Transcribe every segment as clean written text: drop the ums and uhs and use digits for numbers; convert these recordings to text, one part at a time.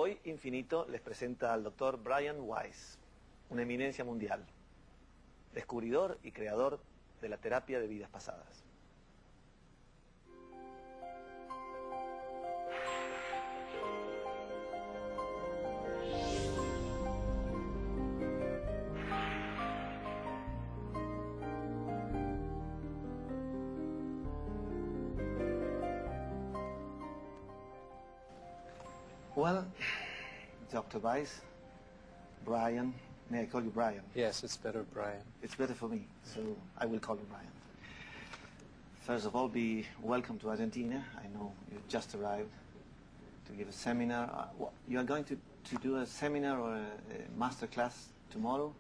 Hoy Infinito les presenta al Dr. Brian Weiss, una eminencia mundial, descubridor y creador de la terapia de vidas pasadas. Well, Dr. Weiss, Brian, may I call you Brian? Yes, it's better, Brian. It's better for me, so I will call you Brian. First of all, be welcome to Argentina. I know you just arrived to give a seminar. You are going to do a seminar or a master class tomorrow?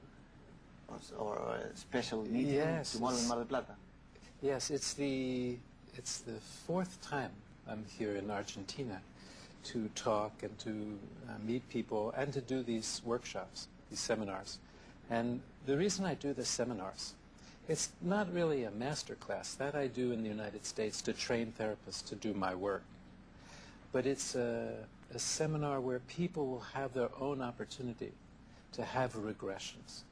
Or a special meeting tomorrow in Mar del Plata? Yes, it's the fourth time I'm here in Argentina to talk and to meet people and to do these workshops, these seminars. And the reason I do the seminars, it's not really a master class. That I do in the United States to train therapists to do my work. But it's a seminar where people will have their own opportunity to have regressions.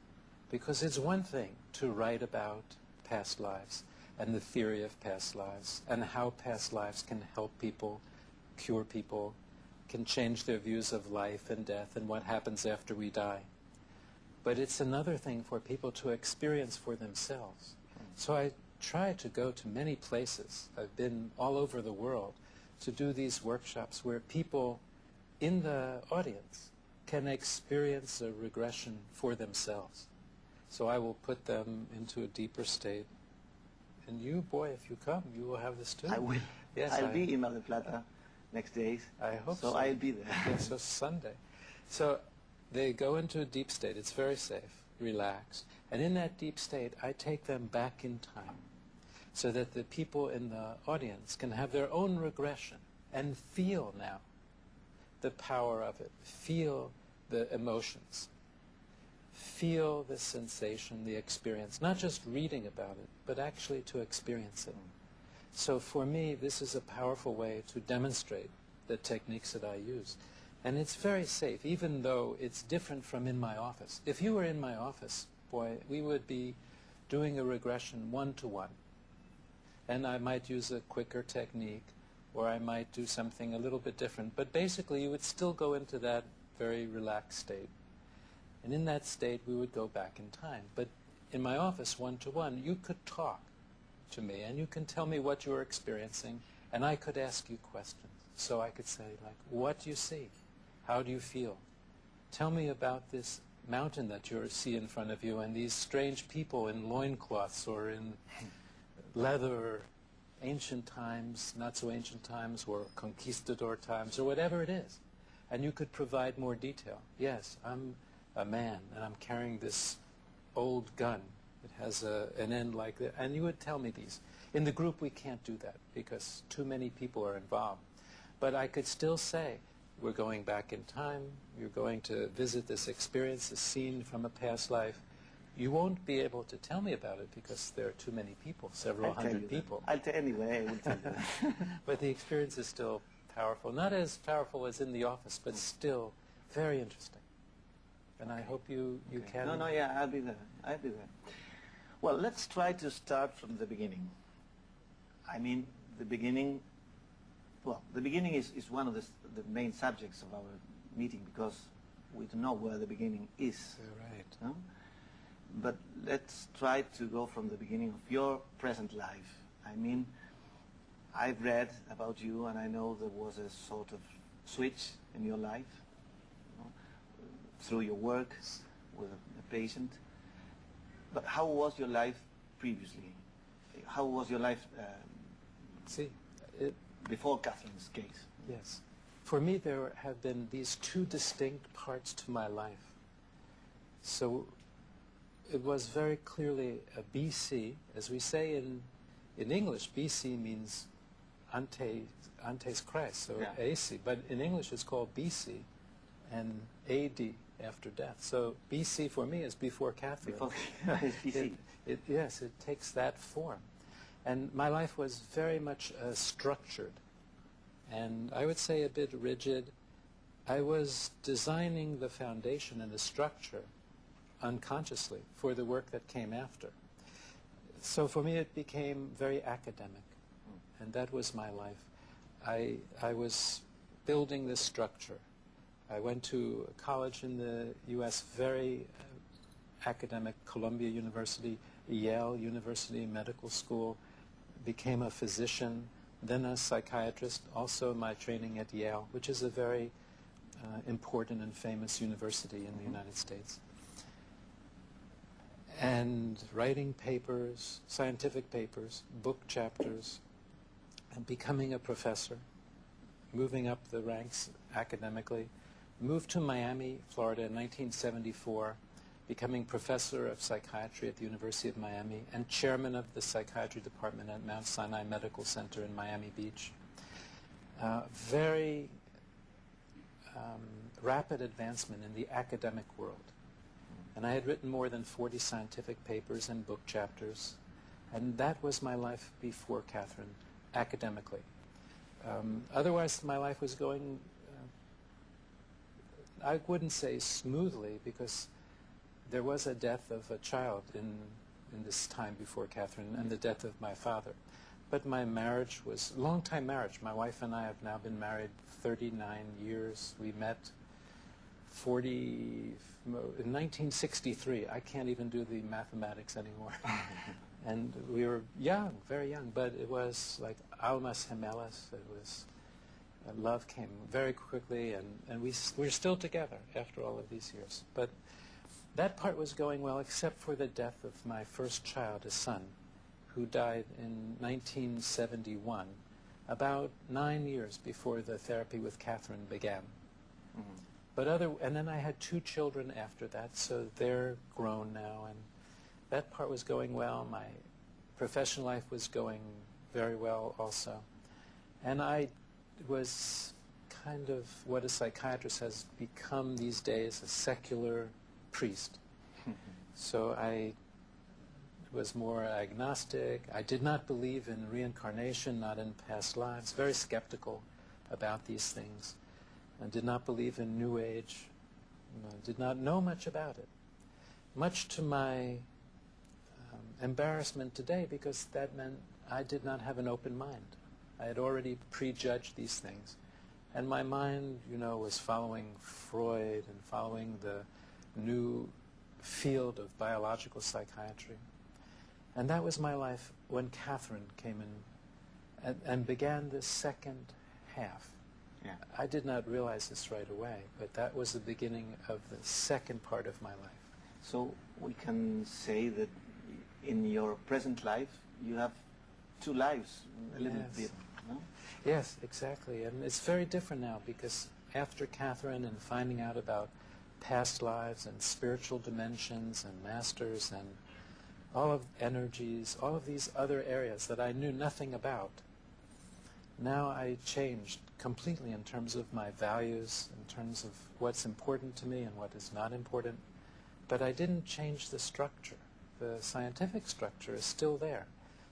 Because it's one thing to write about past lives and the theory of past lives and how past lives can help people, cure people, can change their views of life and death and what happens after we die. But it's another thing for people to experience for themselves. So I try to go to many places. I've been all over the world to do these workshops where people in the audience can experience a regression for themselves. So I will put them into a deeper state. And you, boy, if you come, you will have this too. I will. Yes, I'll be in Mar del Plata next days. I hope so. So I'll be there. Yes, so Sunday. So they go into a deep state. It's very safe, relaxed. And in that deep state, I take them back in time so that the people in the audience can have their own regression and feel now the power of it, feel the emotions, feel the sensation, the experience, not just reading about it, but actually to experience it. So for me, this is a powerful way to demonstrate the techniques that I use. And it's very safe, even though it's different from in my office. If you were in my office, boy, we would be doing a regression one-to-one. And I might use a quicker technique, or I might do something a little bit different. But basically, you would still go into that very relaxed state. And in that state, we would go back in time. But in my office, one-to-one, you could talk to me, and you can tell me what you're experiencing, and I could ask you questions. So I could say, like, what do you see? How do you feel? Tell me about this mountain that you see in front of you and these strange people in loincloths or in leather, or ancient times, not so ancient times, or conquistador times, or whatever it is. And you could provide more detail. Yes, I'm a man, and I'm carrying this old gun. It has an end like that. And you would tell me these. In the group, we can't do that because too many people are involved. But I could still say, we're going back in time. You're going to visit this experience, this scene from a past life. You won't be able to tell me about it because there are too many people, several hundred people. I'll tell anyway. I will tell you. But the experience is still powerful. Not as powerful as in the office, but still very interesting. And I hope you can... No, yeah, I'll be there. I'll be there. Well, let's try to start from the beginning. I mean, the beginning... Well, the beginning is one of the main subjects of our meeting because we don't know where the beginning is. You're right. No? But let's try to go from the beginning of your present life. I mean, I've read about you and I know there was a sort of switch in your life, you know, through your work with a patient. But how was your life previously? How was your life before Catherine's case? Yes. For me, there have been these two distinct parts to my life. So it was very clearly a BC. As we say in English, BC means antes Christ, so yeah. AC. But in English, it's called BC and AD, after death. So BC for me is before Catherine. Before BC. Yes, it takes that form. And my life was very much structured, and I would say a bit rigid. I was designing the foundation and the structure unconsciously for the work that came after. So for me it became very academic, and that was my life. I was building this structure. I went to college in the U.S., very academic, Columbia University, Yale University Medical School, became a physician, then a psychiatrist, also my training at Yale, which is a very important and famous university in the United States. And writing papers, scientific papers, book chapters, and becoming a professor, moving up the ranks academically, moved to Miami, Florida in 1974, becoming professor of psychiatry at the University of Miami and chairman of the psychiatry department at Mount Sinai Medical Center in Miami Beach. Very rapid advancement in the academic world. And I had written more than 40 scientific papers and book chapters. And that was my life before Catherine, academically. Otherwise, my life was going, I wouldn't say smoothly, because there was a death of a child in this time before Catherine, and the death of my father. But my marriage was a long-time marriage. My wife and I have now been married 39 years. We met in 1963. I can't even do the mathematics anymore. And we were young, very young, but it was like almas gemelas. It was, love came very quickly, and we're still together after all of these years. But that part was going well, except for the death of my first child, a son, who died in 1971, about 9 years before the therapy with Catherine began. Mm-hmm. And then I had 2 children after that, so they're grown now, and that part was going well. My professional life was going very well also. And I was kind of what a psychiatrist has become these days, a secular priest. So I was more agnostic. I did not believe in reincarnation, not in past lives, very skeptical about these things. I did not believe in New Age, did not know much about it. Much to my embarrassment today, because that meant I did not have an open mind. I had already prejudged these things. And my mind, was following Freud and following the new field of biological psychiatry. And that was my life when Catherine came in and began the second half. Yeah. I did not realize this right away, but that was the beginning of the second part of my life. So we can say that in your present life, you have 2 lives, a little bit, no? Yes, exactly. And it's very different now, because after Catherine and finding out about past lives and spiritual dimensions and masters and all of energies, all of these other areas that I knew nothing about, now I changed completely in terms of my values, in terms of what's important to me and what is not important. But I didn't change the structure. The scientific structure is still there.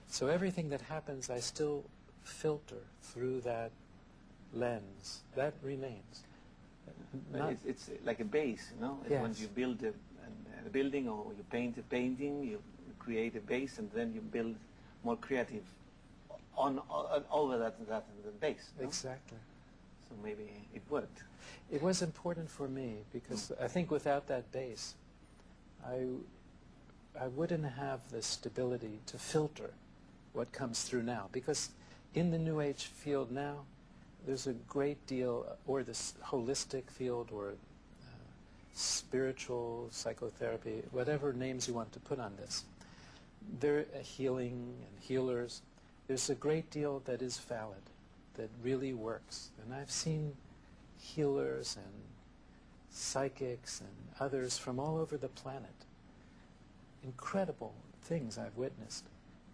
So everything that happens, I still filter through that lens. That remains. It's like a base, Yes. When you build a building or you paint a painting, you create a base, and then you build more creative over that base. No? Exactly. So maybe it worked. It was important for me, because I think without that base, I wouldn't have the stability to filter what comes through now. Because in the New Age field now, there's a great deal, or this holistic field, or spiritual psychotherapy, whatever names you want to put on this. There are healing and healers. There's a great deal that is valid, that really works. And I've seen healers and psychics and others from all over the planet. Incredible things I've witnessed.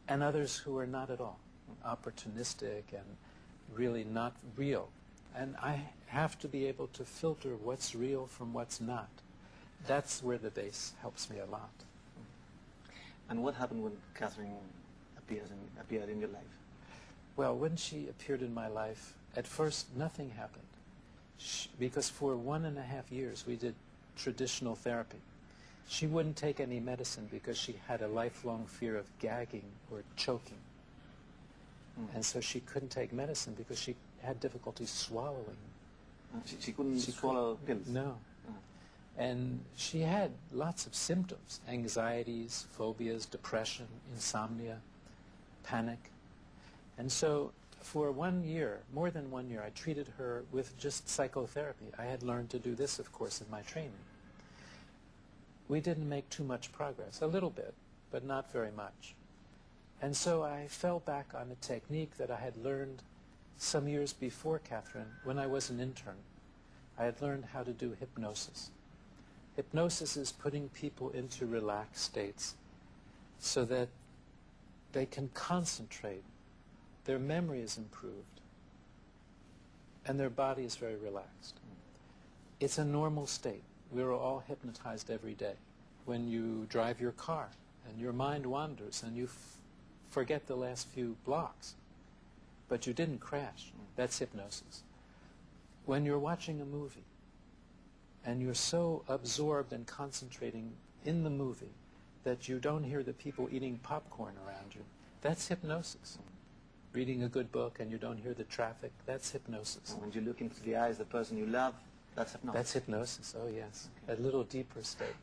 And others who are not at all opportunistic and really not real. And I have to be able to filter what's real from what's not. That's where the base helps me a lot. And what happened when Catherine appeared in your life? Well, when she appeared in my life, at first nothing happened. because for 1.5 years we did traditional therapy. She wouldn't take any medicine because she had a lifelong fear of gagging or choking. And so she couldn't take medicine because she had difficulty swallowing. She couldn't swallow pills? No. And she had lots of symptoms: anxieties, phobias, depression, insomnia, panic. And so for 1 year, more than 1 year, I treated her with just psychotherapy. I had learned to do this, of course, in my training. We didn't make too much progress, a little bit, but not very much. And so I fell back on a technique that I had learned some years before Catherine, when I was an intern. I had learned how to do hypnosis. Hypnosis is putting people into relaxed states so that they can concentrate, their memory is improved, and their body is very relaxed. It's a normal state. We're all hypnotized every day. When you drive your car and your mind wanders and you forget the last few blocks, but you didn't crash, that's hypnosis. When you're watching a movie and you're so absorbed and concentrating in the movie that you don't hear the people eating popcorn around you, that's hypnosis. Reading a good book and you don't hear the traffic, that's hypnosis. When you look into the eyes of the person you love, that's hypnosis. That's hypnosis, oh yes. Okay. A little deeper state.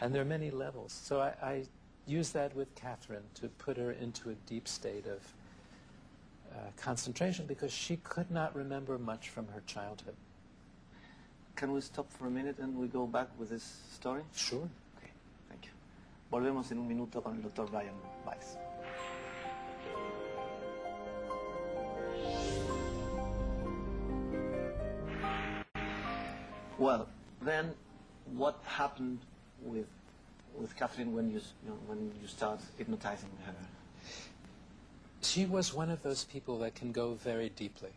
And there are many levels. So I use that with Catherine to put her into a deep state of concentration, because she could not remember much from her childhood. Can we stop for a minute and we go back with this story? Sure. Okay, thank you. Volvemos en un minuto con el Dr. Brian Weiss. Well, then, what happened with Catherine when you start hypnotizing her? She was one of those people that can go very deeply.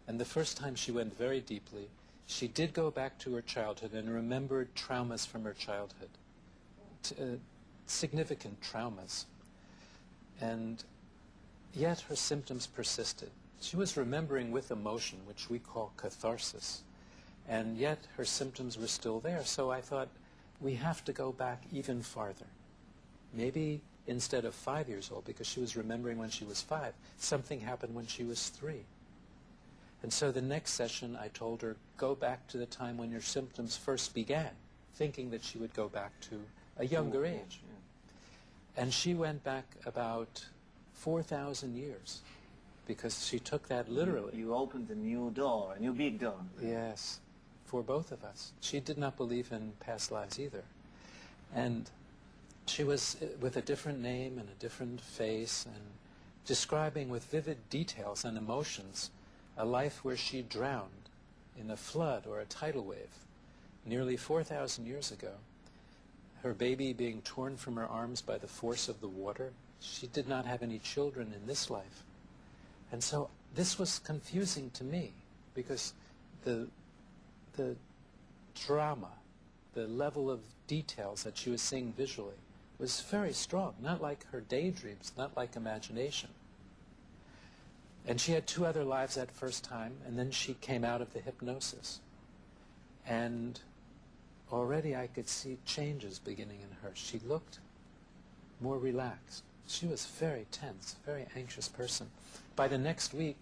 And the first time she went very deeply, she did go back to her childhood and remembered traumas from her childhood, significant traumas. And yet her symptoms persisted. She was remembering with emotion, which we call catharsis. And yet her symptoms were still there. So I thought, we have to go back even farther. Maybe instead of 5 years old, because she was remembering when she was 5, something happened when she was 3. And so the next session I told her, go back to the time when your symptoms first began, thinking that she would go back to a younger age. Yeah. And she went back about 4,000 years, because she took that literally. You opened a new door, a new big door. Yes, for both of us. She did not believe in past lives either. And she was with a different name and a different face, and describing with vivid details and emotions a life where she drowned in a flood or a tidal wave nearly 4,000 years ago. Her baby being torn from her arms by the force of the water. She did not have any children in this life. And so this was confusing to me, because the drama, the level of details that she was seeing visually was very strong, not like her daydreams, not like imagination. And she had 2 other lives that first time, and then she came out of the hypnosis. And already I could see changes beginning in her. She looked more relaxed. She was very tense, very anxious person. By the next week,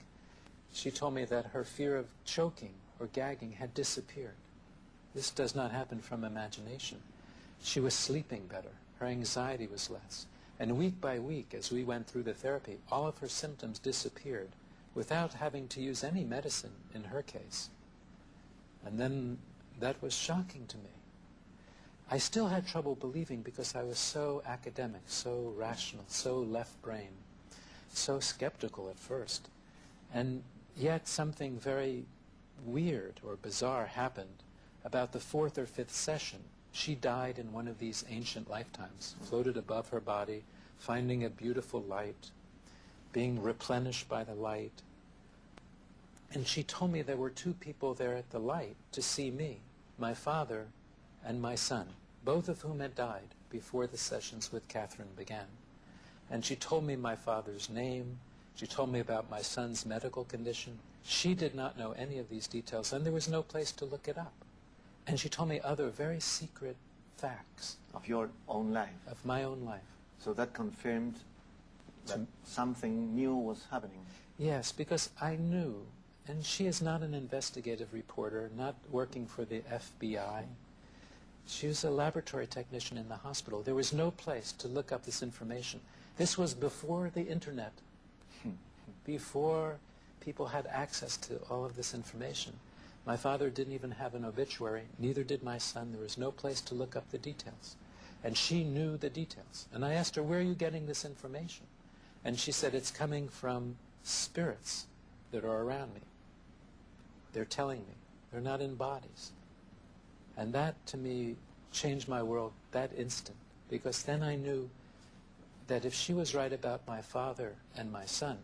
she told me that her fear of choking or gagging had disappeared. This does not happen from imagination. She was sleeping better. Her anxiety was less. And week by week, as we went through the therapy, all of her symptoms disappeared without having to use any medicine in her case. And then that was shocking to me. I still had trouble believing, because I was so academic, so rational, so left-brain, so skeptical at first. And yet something very weird or bizarre happened. About the 4th or 5th session, she died in one of these ancient lifetimes, floated above her body, finding a beautiful light, being replenished by the light. And she told me there were 2 people there at the light to see me, my father and my son, both of whom had died before the sessions with Catherine began. And she told me my father's name. She told me about my son's medical condition. She did not know any of these details, and there was no place to look it up. And she told me other very secret facts. Of your own life? Of my own life. So that confirmed that something new was happening? Yes, because I knew, and she is not an investigative reporter, not working for the FBI. She was a laboratory technician in the hospital. There was no place to look up this information. This was before the internet, before people had access to all of this information. My father didn't even have an obituary, neither did my son. There was no place to look up the details. And she knew the details. And I asked her, where are you getting this information? And she said, it's coming from spirits that are around me. They're telling me. They're not in bodies. And that, to me, changed my world that instant. Because then I knew that if she was right about my father and my son,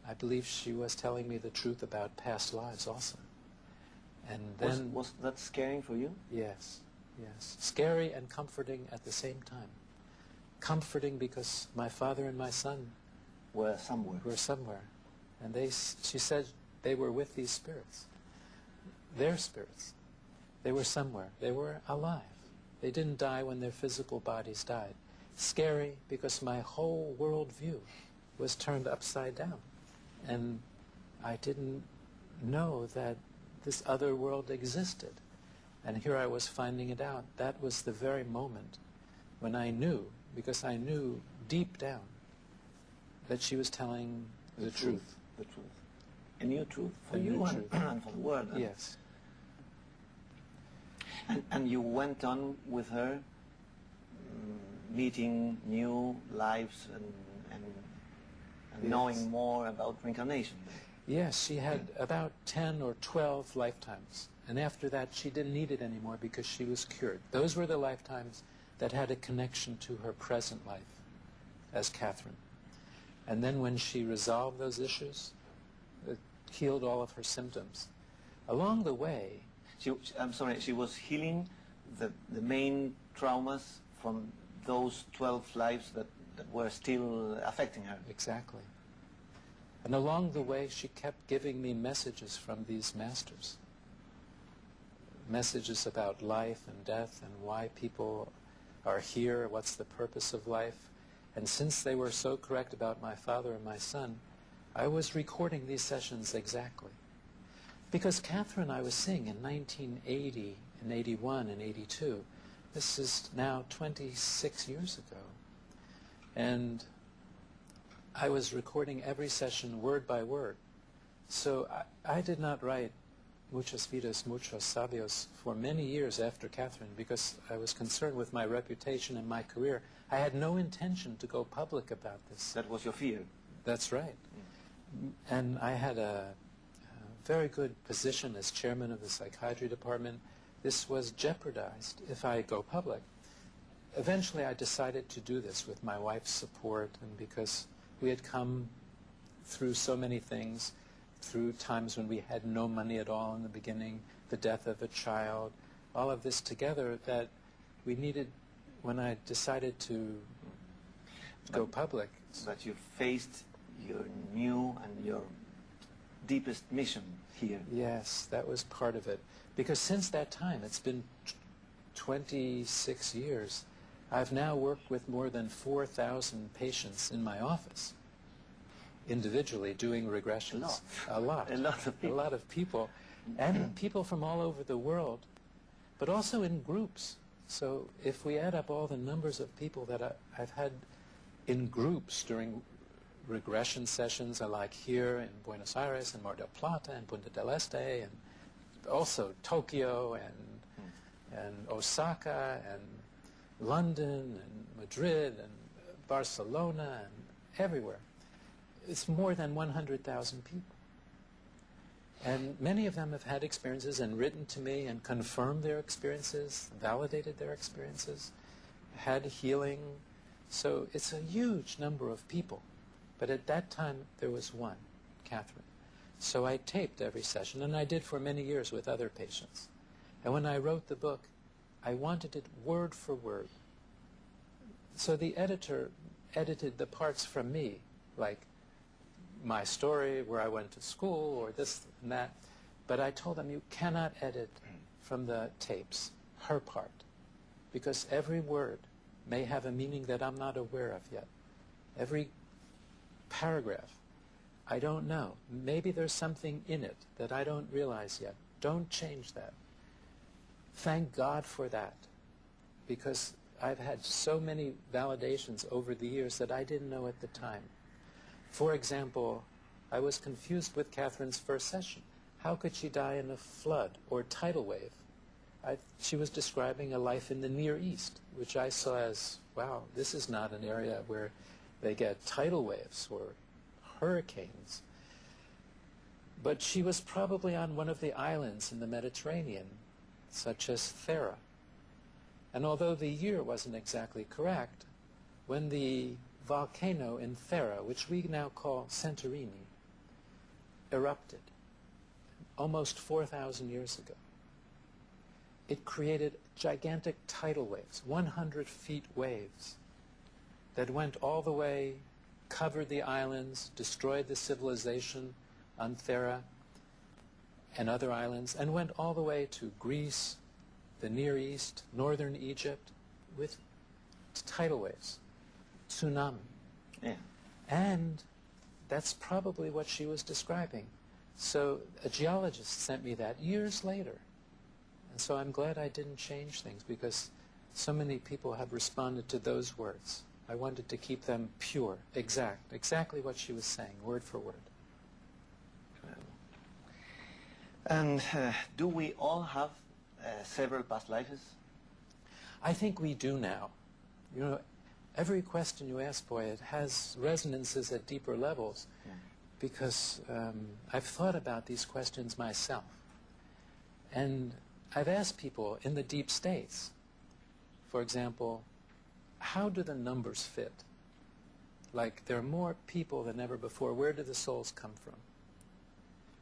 I believe she was telling me the truth about past lives also. And then... Was that scaring for you? Yes, yes. Scary and comforting at the same time. Comforting because my father and my son were somewhere. And she said they were with these spirits. Their spirits. They were somewhere. They were alive. They didn't die when their physical bodies died. Scary because my whole worldview was turned upside down. And I didn't know that this other world existed. And here I was finding it out. That was the very moment when I knew, because I knew deep down, that she was telling the truth. The truth. A new truth for you and for the world. Yes. And you went on with her, meeting new lives and yes. Knowing more about reincarnation. Yes, she had about 10 or 12 lifetimes. And after that, she didn't need it anymore because she was cured. Those were the lifetimes that had a connection to her present life as Catherine. And then when she resolved those issues, it healed all of her symptoms. Along the way... she was healing the main traumas from those 12 lives that were still affecting her. Exactly. And along the way, she kept giving me messages from these masters. Messages about life and death and why people are here, what's the purpose of life. And since they were so correct about my father and my son, I was recording these sessions exactly. Because Catherine I was seeing in 1980, and 81, and 82. This is now 26 years ago. And I was recording every session word by word. So I did not write Muchas, vidas, muchos, sabios for many years after Catherine because I was concerned with my reputation and my career. I had no intention to go public about this. That was your fear? That's right. And I had a very good position as chairman of the psychiatry department. This was jeopardized if I go public. Eventually I decided to do this with my wife's support and because we had come through so many things, through times when we had no money at all in the beginning, the death of a child, all of this together that we needed when I decided to go public. But you faced your new and your deepest mission here. Yes, that was part of it. Because since that time, it's been 26 years, I've now worked with more than 4,000 patients in my office, individually doing regressions. A lot. A lot of people. A lot of people. And people from all over the world, but also in groups. So if we add up all the numbers of people that I've had in groups during regression sessions, like here in Buenos Aires and Mar del Plata and Punta del Este and also Tokyo and Osaka and London and Madrid and Barcelona and everywhere. It's more than 100,000 people. And many of them have had experiences and written to me and confirmed their experiences, validated their experiences, had healing. So it's a huge number of people. But at that time, there was one, Catherine. So I taped every session, and I did for many years with other patients. And when I wrote the book, I wanted it word for word. So the editor edited the parts from me, like my story, where I went to school, or this and that. But I told them, you cannot edit from the tapes her part, because every word may have a meaning that I'm not aware of yet. Every paragraph, I don't know. Maybe there's something in it that I don't realize yet. Don't change that. Thank God for that, because I've had so many validations over the years that I didn't know at the time. For example, I was confused with Catherine's first session. How could she die in a flood or tidal wave? She was describing a life in the Near East, which I saw as, wow, this is not an area where they get tidal waves or hurricanes. But she was probably on one of the islands in the Mediterranean, such as Thera. And although the year wasn't exactly correct, when the volcano in Thera, which we now call Santorini, erupted almost 4,000 years ago, it created gigantic tidal waves, 100-feet waves, that went all the way, covered the islands, destroyed the civilization on Thera and other islands, and went all the way to Greece, the Near East, northern Egypt, with tidal waves, tsunami. Yeah. And that's probably what she was describing. So a geologist sent me that years later. And so I'm glad I didn't change things, because so many people have responded to those words. I wanted to keep them pure, exactly what she was saying, word for word. And do we all have several past lives? I think we do now. You know, every question you ask, boy, it has resonances at deeper levels, because I've thought about these questions myself. And I've asked people in the deep states, for example, how do the numbers fit? Like, there are more people than ever before. Where do the souls come from?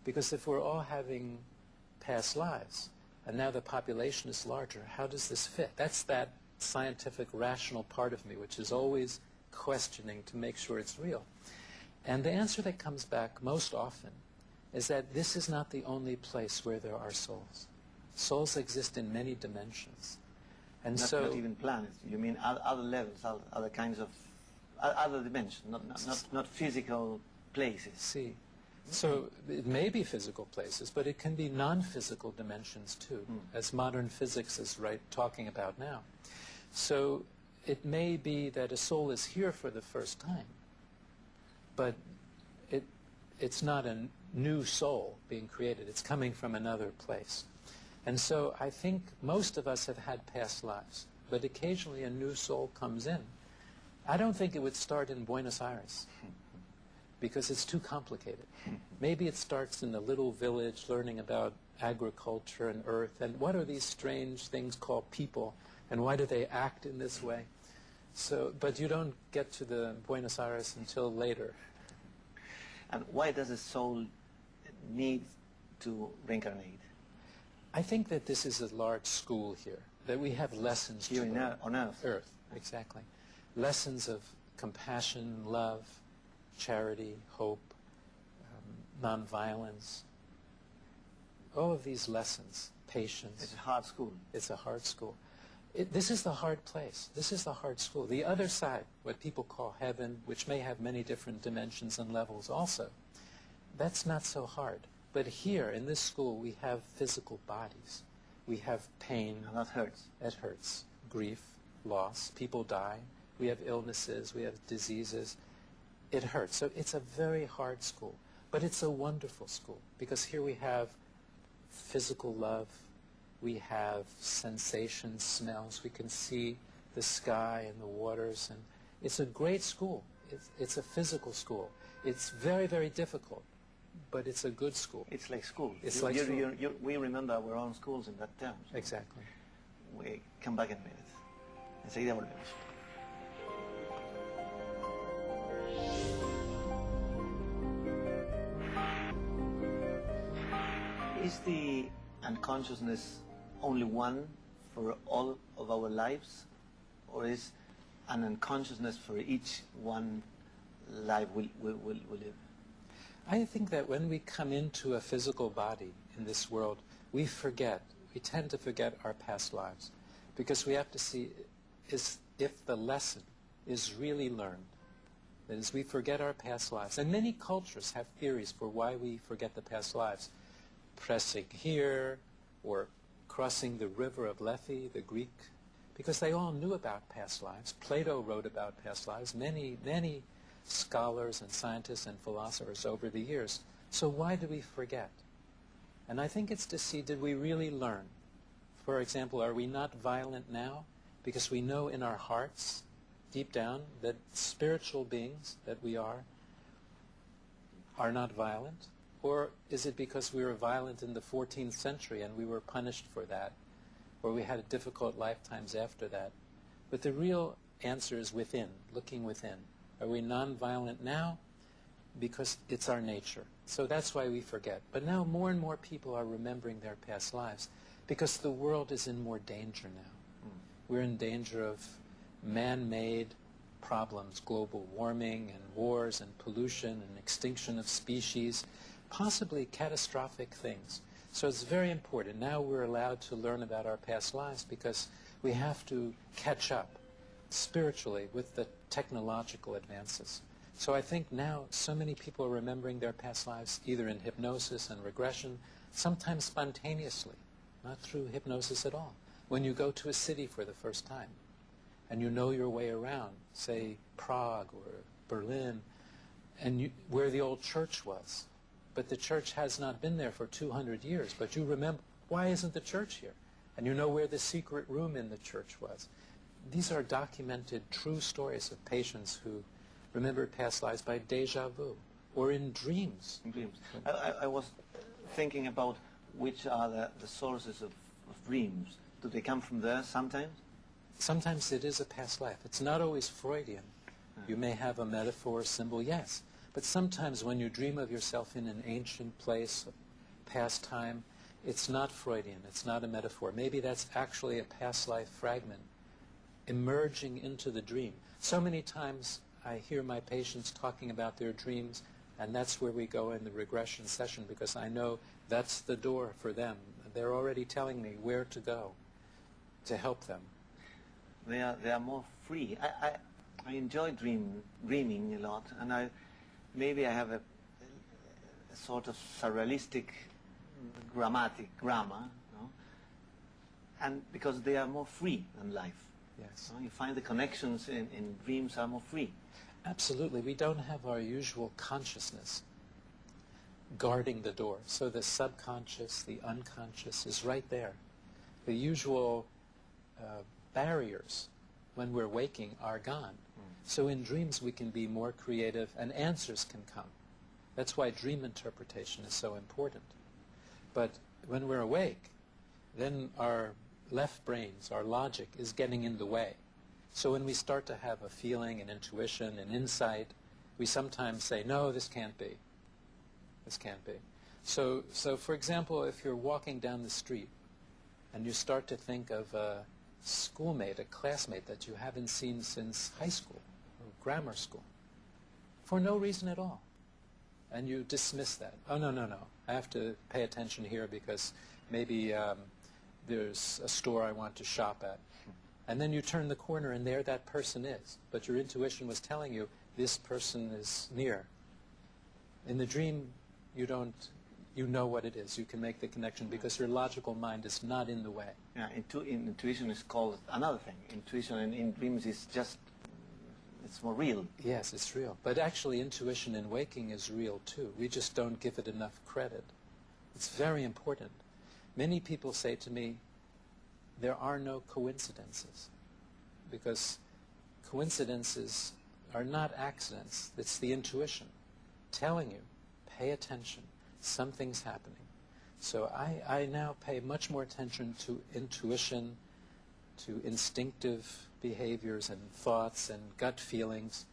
Because if we're all having past lives, and now the population is larger, how does this fit? That's that scientific, rational part of me, which is always questioning to make sure it's real. And the answer that comes back most often is that this is not the only place where there are souls. Souls exist in many dimensions. And not even planets. You mean other levels, other kinds of, other dimensions, not physical places. See. So it may be physical places, but it can be non-physical dimensions too, as modern physics is talking about now. So it may be that a soul is here for the first time, but it's not a new soul being created. It's coming from another place. And so I think most of us have had past lives, but occasionally a new soul comes in. I don't think it would start in Buenos Aires, because it's too complicated. Maybe it starts in a little village learning about agriculture and earth, and what are these strange things called people, and why do they act in this way? So, but you don't get to the Buenos Aires until later. And why does a soul need to reincarnate? I think that this is a large school here, that we have lessons here to learn. On Earth. Earth, exactly. Lessons of compassion, love, charity, hope, nonviolence. All of these lessons, patience. It's a hard school. It's a hard school. This is the hard place. This is the hard school. The other side, what people call heaven, which may have many different dimensions and levels also, that's not so hard. But here, in this school, we have physical bodies. We have pain. And that hurts. It hurts. Grief, loss, people die. We have illnesses, we have diseases. It hurts. So it's a very hard school. But it's a wonderful school, because here we have physical love. We have sensations, smells. We can see the sky and the waters. And it's a great school. It's a physical school. It's very, very difficult, but it's a good school. It's like school. It's like school. We remember our own schools in that term. So exactly. We come back in a minute. Enseguida volvemos. Is the unconsciousness only one for all of our lives, or is an unconsciousness for each one life we live? I think that when we come into a physical body in this world, we tend to forget our past lives, because we have to see if the lesson is really learned. That is, we forget our past lives. And many cultures have theories for why we forget the past lives. Pressing here, or crossing the river of Lethe, the Greek, because they all knew about past lives. Plato wrote about past lives. Many scholars and scientists and philosophers over the years. So why do we forget? And I think it's to see, did we really learn? For example, are we not violent now because we know in our hearts, deep down, that spiritual beings that we are not violent? Or is it because we were violent in the 14th century and we were punished for that, or we had difficult lifetimes after that? But the real answer is within, looking within. Are we non-violent now? Because it's our nature. So that's why we forget. But now more and more people are remembering their past lives, because the world is in more danger now. We're in danger of man-made problems, global warming and wars and pollution and extinction of species, possibly catastrophic things. So it's very important. Now we're allowed to learn about our past lives because we have to catch up spiritually with the technological advances. So I think now so many people are remembering their past lives either in hypnosis and regression, sometimes spontaneously, not through hypnosis at all. When you go to a city for the first time and you know your way around, say Prague or Berlin, and where the old church was, but the church has not been there for 200 years, but you remember, why isn't the church here? And you know where the secret room in the church was. These are documented true stories of patients who remembered past lives by deja vu, or in dreams. In dreams. I was thinking about which are the sources of dreams. Do they come from there sometimes? Sometimes it is a past life. It's not always Freudian. You may have a metaphor, symbol, yes. But sometimes when you dream of yourself in an ancient place, past time, it's not Freudian, it's not a metaphor. Maybe that's actually a past life fragment emerging into the dream. So many times I hear my patients talking about their dreams, and that's where we go in the regression session, because I know that's the door for them. They're already telling me where to go to help them. They are more free. I enjoy dreaming a lot, and maybe I have a sort of surrealistic grammar, no? And because they are more free than life. Yes. You find the connections in dreams are more free. Absolutely. We don't have our usual consciousness guarding the door. So the subconscious, the unconscious is right there. The usual barriers when we're waking are gone. So in dreams we can be more creative and answers can come. That's why dream interpretation is so important. But when we're awake, then our left brains, our logic, is getting in the way. So when we start to have a feeling, an intuition, an insight, we sometimes say, no, this can't be. This can't be. So for example, if you're walking down the street and you start to think of a schoolmate, a classmate that you haven't seen since high school or grammar school, for no reason at all, and you dismiss that. Oh, no, I have to pay attention here because maybe there's a store I want to shop at. And then you turn the corner and there that person is. But your intuition was telling you this person is near. In the dream, you know what it is. You can make the connection because your logical mind is not in the way. Yeah, intuition is called another thing. Intuition in dreams is just, it's more real. Yes, it's real. But actually intuition in waking is real too. We just don't give it enough credit. It's very important. Many people say to me, there are no coincidences, because coincidences are not accidents. It's the intuition telling you, pay attention, something's happening. So I now pay much more attention to intuition, to instinctive behaviors and thoughts and gut feelings,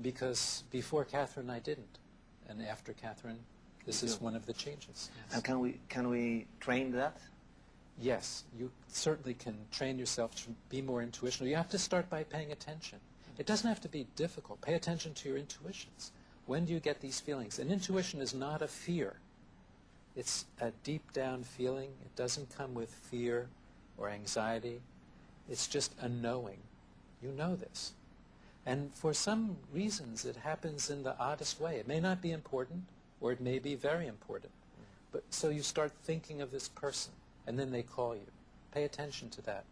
because before Catherine I didn't, and after Catherine this is one of the changes. Yes. And can we train that? Yes, you certainly can train yourself to be more intuitional. You have to start by paying attention. It doesn't have to be difficult. Pay attention to your intuitions. When do you get these feelings? And intuition is not a fear. It's a deep down feeling. It doesn't come with fear or anxiety. It's just a knowing. You know this. And for some reasons it happens in the oddest way. It may not be important, or it may be very important. But so you start thinking of this person, and then they call you. Pay attention to that.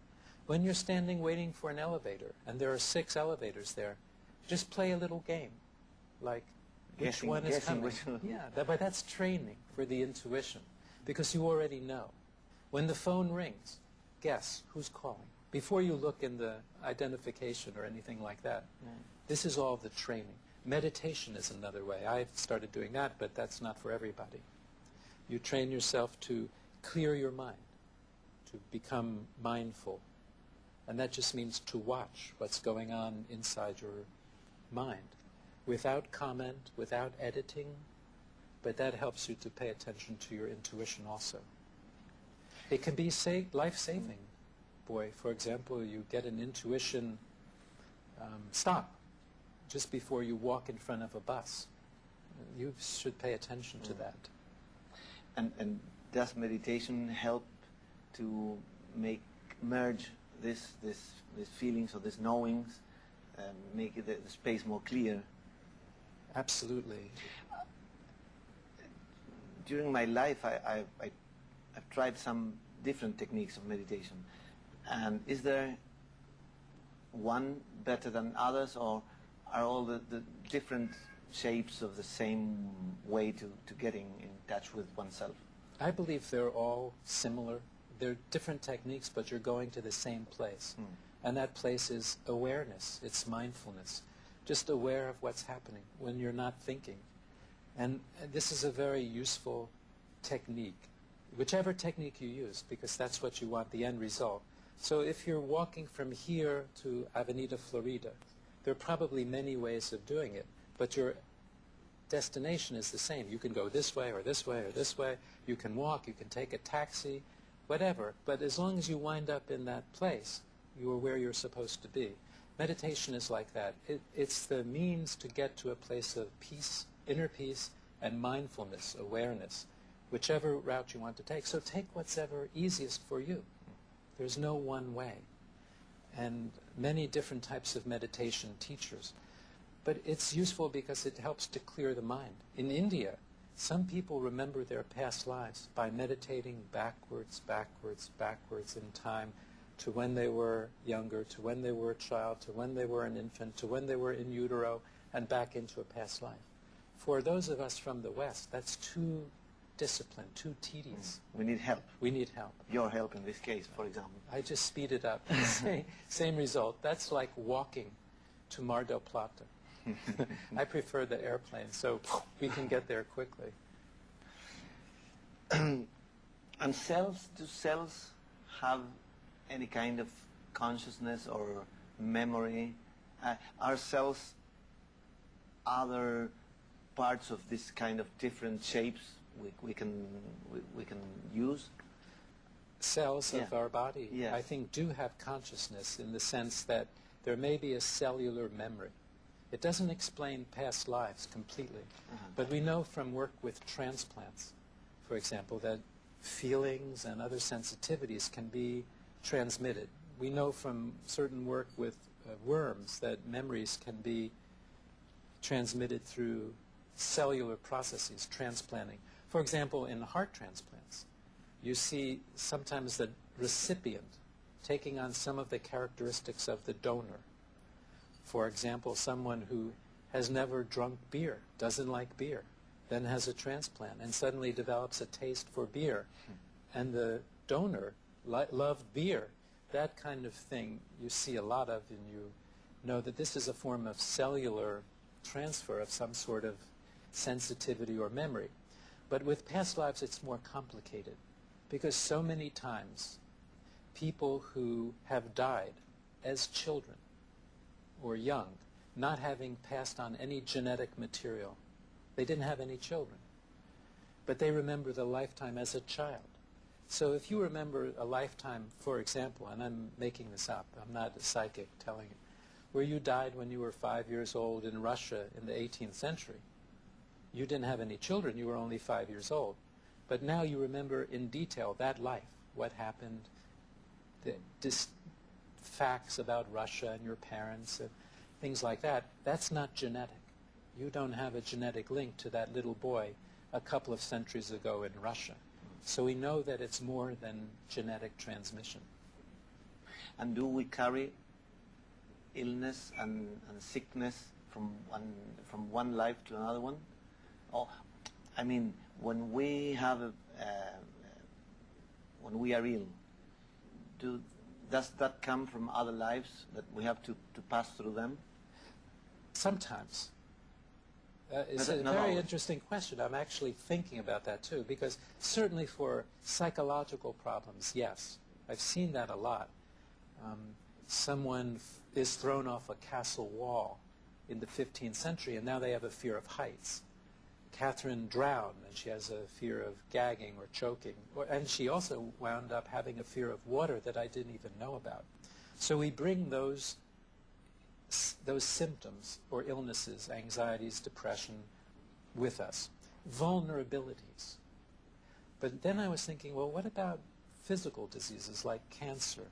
When you're standing waiting for an elevator, and there are 6 elevators there, just play a little game, like which one is coming. Yeah, but that's training for the intuition, because you already know. When the phone rings, guess who's calling. Before you look in the identification or anything like that, this is all the training. Meditation is another way. I've started doing that, but that's not for everybody. You train yourself to clear your mind, to become mindful. And that just means to watch what's going on inside your mind, without comment, without editing, but that helps you to pay attention to your intuition also. It can be life-saving. Boy, for example, you get an intuition, stop, just before you walk in front of a bus. You should pay attention to that. And does meditation help to merge these feelings or these knowings, make the space more clear? Absolutely. During my life, I've tried some different techniques of meditation. And is there one better than others, or are all the different shapes of the same way to getting in touch with oneself? I believe they're all similar. They're different techniques, but you're going to the same place. And that place is awareness. It's mindfulness. Just aware of what's happening when you're not thinking. And this is a very useful technique, whichever technique you use, because that's what you want, the end result. So if you're walking from here to Avenida Florida, there are probably many ways of doing it, but your destination is the same. You can go this way or this way or this way. You can walk, you can take a taxi, whatever. But as long as you wind up in that place, you are where you're supposed to be. Meditation is like that. It's the means to get to a place of peace, inner peace, and mindfulness, awareness, whichever route you want to take. So take what's ever easiest for you. There's no one way. And many different types of meditation teachers. But it's useful because it helps to clear the mind. In India, some people remember their past lives by meditating backwards, backwards, backwards in time to when they were younger, to when they were a child, to when they were an infant, to when they were in utero, and back into a past life. For those of us from the West, that's too disciplined, too tedious. We need help. We need help. Your help in this case, for example. I just speed it up. Same result. That's like walking to Mar del Plata. I prefer the airplane, so we can get there quickly. And do cells have any kind of consciousness or memory? Are cells other parts of this kind of different shapes we can use? Cells of our body, yes, I think, do have consciousness in the sense that there may be a cellular memory. It doesn't explain past lives completely, but we know from work with transplants, for example, that feelings and other sensitivities can be transmitted. We know from certain work with worms that memories can be transmitted through cellular processes, transplanting. For example, in heart transplants, you see sometimes the recipient taking on some of the characteristics of the donor. For example, someone who has never drunk beer, doesn't like beer, then has a transplant and suddenly develops a taste for beer. And the donor loved beer. That kind of thing you see a lot of, and you know that this is a form of cellular transfer of some sort of sensitivity or memory. But with past lives it's more complicated, because so many times people who have died as children or young, not having passed on any genetic material, they didn't have any children, but they remember the lifetime as a child. So if you remember a lifetime, for example, and I'm making this up, I'm not a psychic telling it, where you died when you were 5 years old in Russia in the 18th century, You didn't have any children. You were only 5 years old. But now you remember in detail that life, what happened, the facts about Russia and your parents and things like that. That's not genetic. You don't have a genetic link to that little boy a couple of centuries ago in Russia. So we know that it's more than genetic transmission. And do we carry illness and sickness from one life to another one? Oh, I mean, when we have when we are ill, does that come from other lives that we have to pass through them? Sometimes. It's a very interesting question. I'm actually thinking about that too, because certainly for psychological problems, yes. I've seen that a lot. Someone is thrown off a castle wall in the 15th century, and now they have a fear of heights. Catherine drowned, and she has a fear of gagging or choking. And she also wound up having a fear of water that I didn't even know about. So we bring those symptoms or illnesses, anxieties, depression, with us. Vulnerabilities. But then I was thinking, well, what about physical diseases like cancer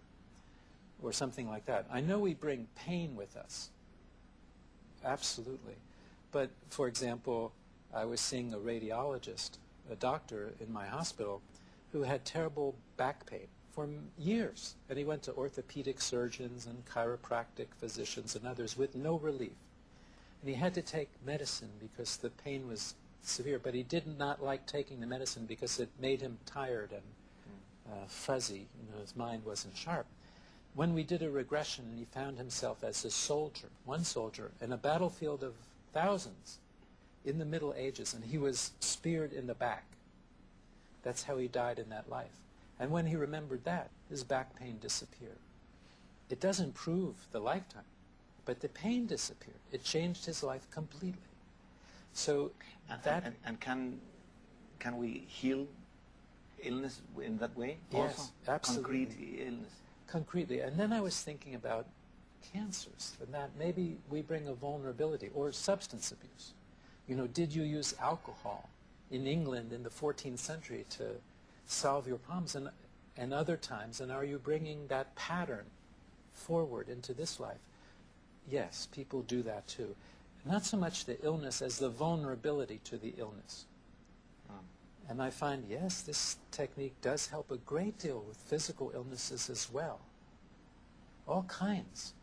or something like that? I know we bring pain with us. Absolutely. But, for example, I was seeing a radiologist, a doctor in my hospital, who had terrible back pain for years. And he went to orthopedic surgeons and chiropractic physicians and others with no relief. And he had to take medicine because the pain was severe, but he did not like taking the medicine because it made him tired and fuzzy. You know, his mind wasn't sharp. When we did a regression, and he found himself as a soldier, one soldier, in a battlefield of thousands in the Middle Ages, and he was speared in the back. That's how he died in that life. And when he remembered that, his back pain disappeared. It doesn't prove the lifetime, but the pain disappeared. It changed his life completely. So and can we heal illness in that way? Yes, also? absolutely. Concrete illness. Concretely. And then I was thinking about cancers, and that maybe we bring a vulnerability, or substance abuse. You know, did you use alcohol in England in the 14th century to solve your problems and other times, and are you bringing that pattern forward into this life? Yes, people do that too. Not so much the illness as the vulnerability to the illness. And I find, yes, this technique does help a great deal with physical illnesses as well. All kinds.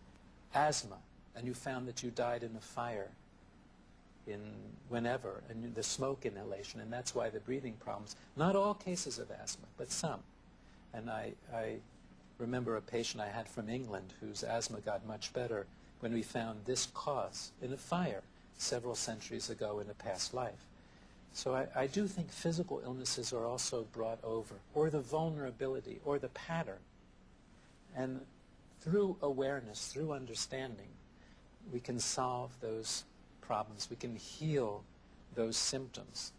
Asthma, and you found that you died in a fire in whenever, and the smoke inhalation, and that's why the breathing problems. Not all cases of asthma, but some. And I remember a patient I had from England whose asthma got much better when we found this cause in a fire several centuries ago in a past life. So I do think physical illnesses are also brought over, or the vulnerability, or the pattern. And through awareness, through understanding, we can solve those problems. We can heal those symptoms.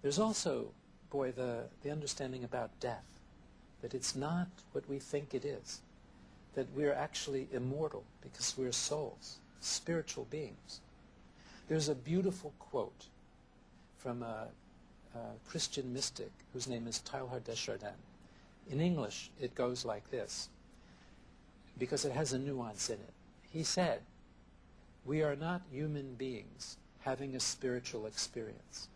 There's also, boy, the understanding about death, that it's not what we think it is, that we're actually immortal because we're souls, spiritual beings. There's a beautiful quote from a Christian mystic whose name is Teilhard de Chardin. In English, it goes like this, because it has a nuance in it. He said, "We are not human beings having a spiritual experience.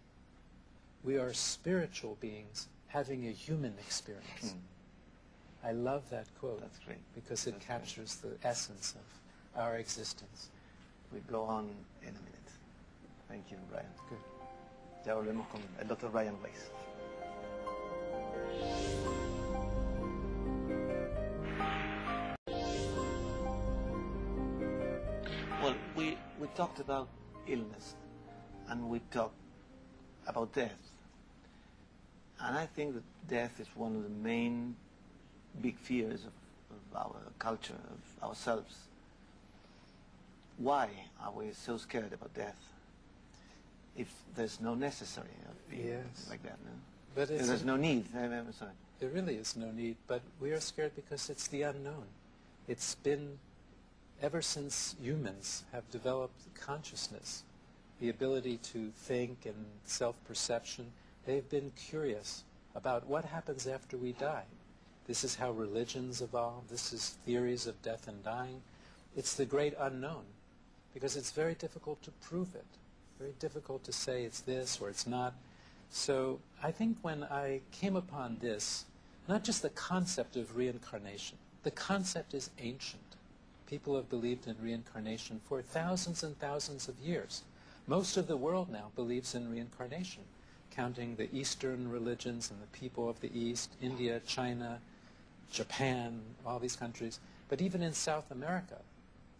We are spiritual beings having a human experience." I love that quote. That's great. Because it captures the essence of our existence. We go on in a minute. Thank you, Brian. Good. Ya volvemos con el Dr. Brian Weiss. Well, we talked about illness, and we talked about death. And I think that death is one of the main big fears of our culture, of ourselves. Why are we so scared about death? If there's no necessary of being like that, no? But there's no need. I'm sorry. There really is no need, but we are scared because it's the unknown. It's been, ever since humans have developed consciousness, the ability to think and self-perception, they've been curious about what happens after we die. This is how religions evolve. This is theories of death and dying. It's the great unknown, because it's very difficult to prove it, very difficult to say it's this or it's not. So I think when I came upon this, not just the concept of reincarnation, the concept is ancient. People have believed in reincarnation for thousands and thousands of years. Most of the world now believes in reincarnation, counting the Eastern religions and the people of the East, India, China, Japan, all these countries. But even in South America,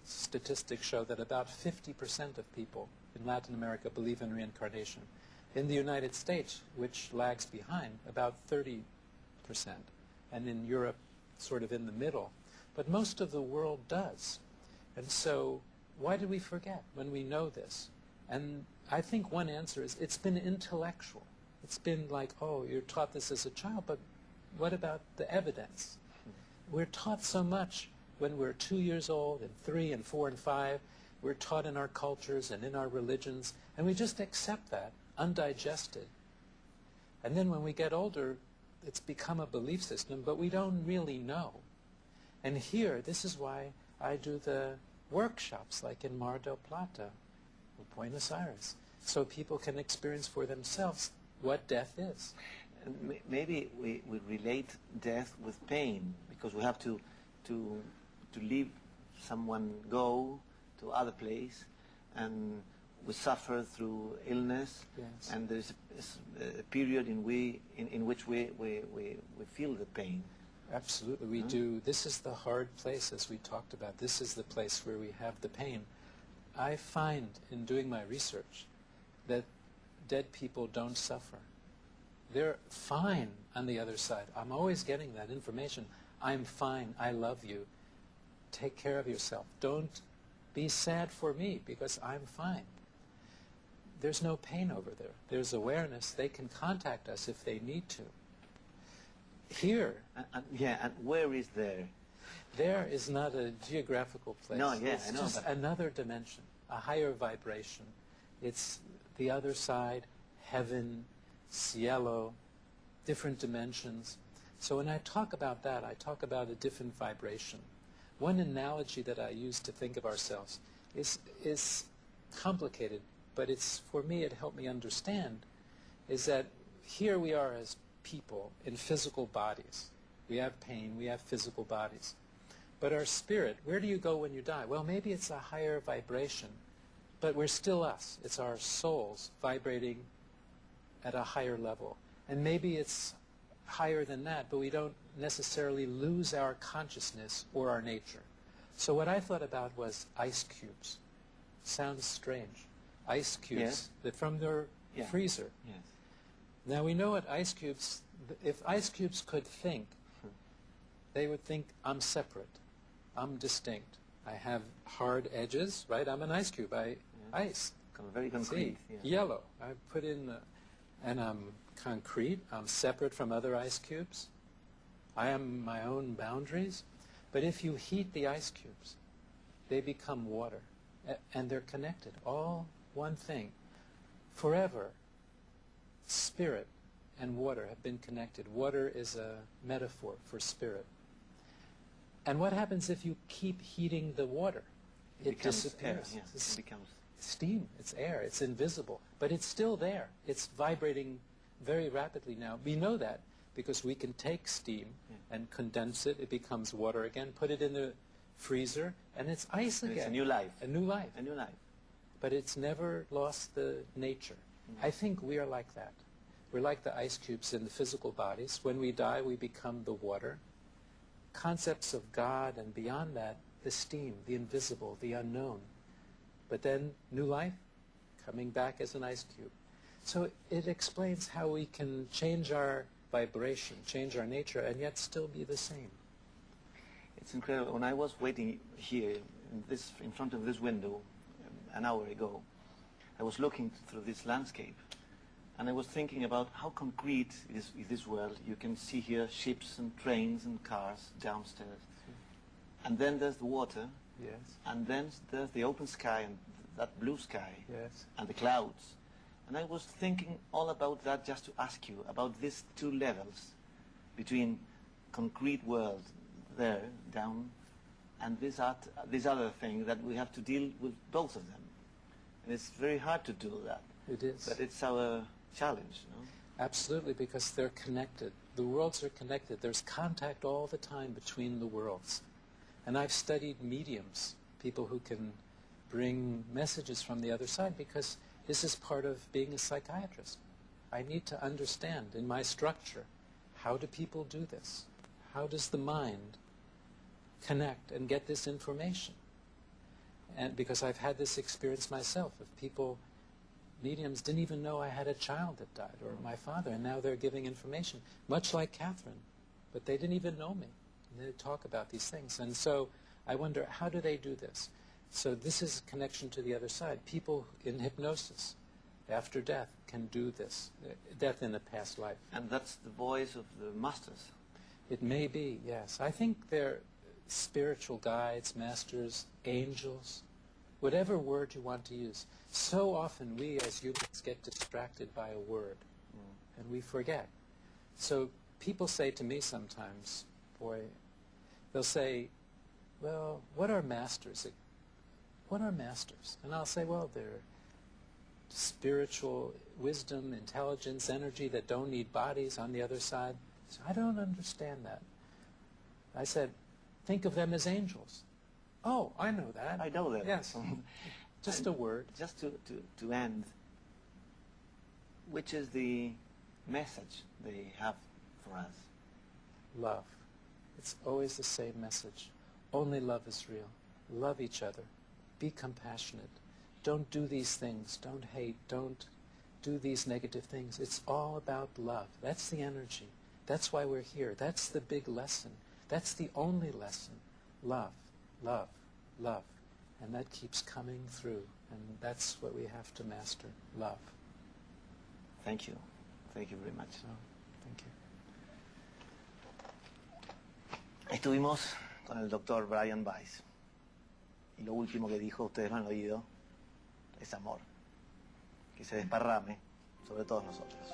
statistics show that about 50% of people in Latin America believe in reincarnation. In the United States, which lags behind, about 30%. And in Europe, sort of in the middle. But most of the world does. And so why do we forget when we know this? And I think one answer is it's been intellectual. It's been like, oh, you're taught this as a child, but what about the evidence? We're taught so much when we're 2 years old and 3 and 4 and 5. We're taught in our cultures and in our religions, and we just accept that, undigested. And then when we get older, it's become a belief system, but we don't really know. And here, this is why I do the workshops like in Mar del Plata or Buenos Aires, so people can experience for themselves what death is. And maybe we relate death with pain, because we have to leave someone go to other place, and we suffer through illness, Yes. and there's a period in which we feel the pain. Absolutely, we do. This is the hard place, as we talked about. This is the place where we have the pain. I find in doing my research that dead people don't suffer. They're fine on the other side. I'm always getting that information. I'm fine. I love you. Take care of yourself. Don't be sad for me because I'm fine. There's no pain over there. There's awareness. They can contact us if they need to. Here, And where is there? there is not a geographical place. No, yeah, it's I know, just but another dimension, a higher vibration. It's the other side, heaven, cielo, different dimensions. So when I talk about that, I talk about a different vibration. One analogy that I use to think of ourselves is complicated, but it's, for me, it helped me understand, is that here we are as people in physical bodies. We have pain, we have physical bodies. But our spirit, where do you go when you die? Well, maybe it's a higher vibration, but we're still us. It's our souls vibrating at a higher level. And maybe it's higher than that, but we don't necessarily lose our consciousness or our nature. So what I thought about was ice cubes. Sounds strange. Ice cubes Yes. that from their freezer. Yes. Now we know what ice cubes, if ice cubes could think, they would think, I'm separate, I'm distinct. I have hard edges, right? I'm an ice cube, ice. Very concrete. See, Yeah. yellow, I put in, and I'm concrete, I'm separate from other ice cubes. I am my own boundaries. But if you heat the ice cubes, they become water, and they're connected, all one thing. Forever, spirit and water have been connected. Water is a metaphor for spirit. And what happens if you keep heating the water? It disappears. Air, yeah. It becomes steam. It's air. It's invisible. But it's still there. It's vibrating very rapidly now. We know that because we can take steam and condense it. It becomes water again. Put it in the freezer, and it's ice again. It's a new life. A new life. A new life. But it's never lost the nature. I think we are like that. We're like the ice cubes in the physical bodies. When we die, we become the water. Concepts of God and beyond that, the steam, the invisible, the unknown. But then new life, coming back as an ice cube. So it explains how we can change our vibration, change our nature, and yet still be the same. It's incredible. When I was waiting here in front of this window an hour ago, I was looking through this landscape, and I was thinking about how concrete is this world. You can see here ships and trains and cars downstairs. And then there's the water. Yes. And then there's the open sky and that blue sky Yes. and the clouds. And I was thinking all about that just to ask you about these two levels between concrete world there, down, and this other thing that we have to deal with both of them. And it's very hard to do that. It is. But it's our challenge, no? Absolutely, because they're connected. The worlds are connected. There's contact all the time between the worlds. And I've studied mediums, people who can bring messages from the other side, because this is part of being a psychiatrist. I need to understand in my structure, how do people do this? How does the mind connect and get this information? And because I've had this experience myself of people, mediums didn't even know I had a child that died, or my father, and now they're giving information, much like Catherine, but they didn't even know me. And they talk about these things. And so I wonder, how do they do this? So this is a connection to the other side. People in hypnosis, after death, can do this, death in a past life. And that's the voice of the masters. It may be, yes. I think they're spiritual guides, masters, angels, whatever word you want to use. So often we as humans get distracted by a word, and we forget. So people say to me sometimes, boy, they'll say, well, what are masters? What are masters? And I'll say, well, they're spiritual wisdom, intelligence, energy that don't need bodies on the other side. So I don't understand that. I said, think of them as angels. Oh, I know that. I know that. Yes. Just a word. Just to end, which is the message they have for us? Love. It's always the same message. Only love is real. Love each other. Be compassionate. Don't do these things. Don't hate. Don't do these negative things. It's all about love. That's the energy. That's why we're here. That's the big lesson. That's the only lesson. Love, love, love. And that keeps coming through. And that's what we have to master. Love. Thank you. Thank you very much. Oh, thank you. Estuvimos con el Dr. Brian Weiss. Y lo último que dijo, ustedes lo han oído, es amor. Que se desparrame sobre todos nosotros.